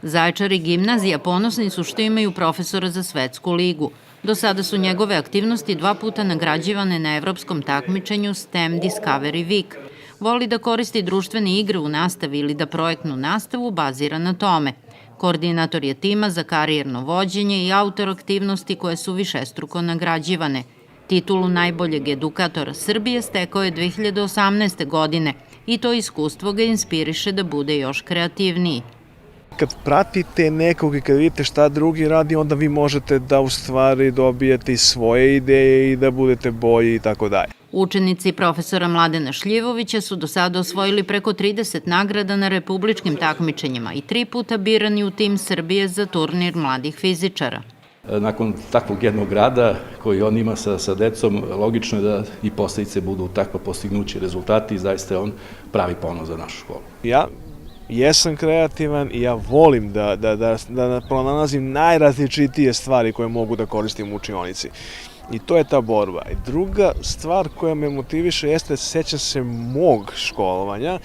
Zaječar i gimnazija ponosni su što imaju profesora za svetsku ligu. Do sada su njegove aktivnosti 2 puta nagrađivane na evropskom takmičenju STEM Discovery Week. Voli da koristi društvene igre u nastavi ili da projektnu nastavu bazira na tome. Koordinator je tima za karijerno vođenje i autor aktivnosti koje su višestruko nagrađivane. Titulu najboljeg edukatora Srbije stekao je 2018. godine i to iskustvo ga inspiriše da bude još kreativniji. Kad pratite nekog i kad vidite šta drugi radi, onda vi možete da u stvari dobijete i svoje ideje i da budete bolji i tako dalje. Učenici profesora Mladena Šljivovića su do sada osvojili preko 30 nagrada na republičkim takmičenjima i 3 puta birani u tim Srbije za turnir mladih fizičara. Nakon takvog jednog rada koji on ima sa decom, logično je da i posledice budu takva postignući rezultati i zaista je on pravi ponos za našu školu. Ja jesam kreativan i ja volim da pronalazim najrazličitije stvari koje mogu da koristim u učionici. I to je ta borba. I druga stvar koja me motiviše jeste sećam se mog školovanja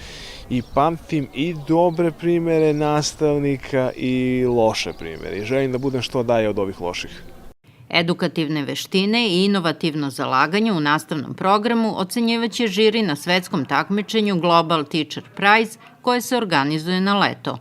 i pamtim i dobre primere nastavnika i loše primere. I želim da budem što dalje od ovih loših. Edukativne veštine i inovativno zalaganje u nastavnom programu ocenjivaće žiri na svetskom takmičenju Global Teacher Prize koje se organizuje na leto.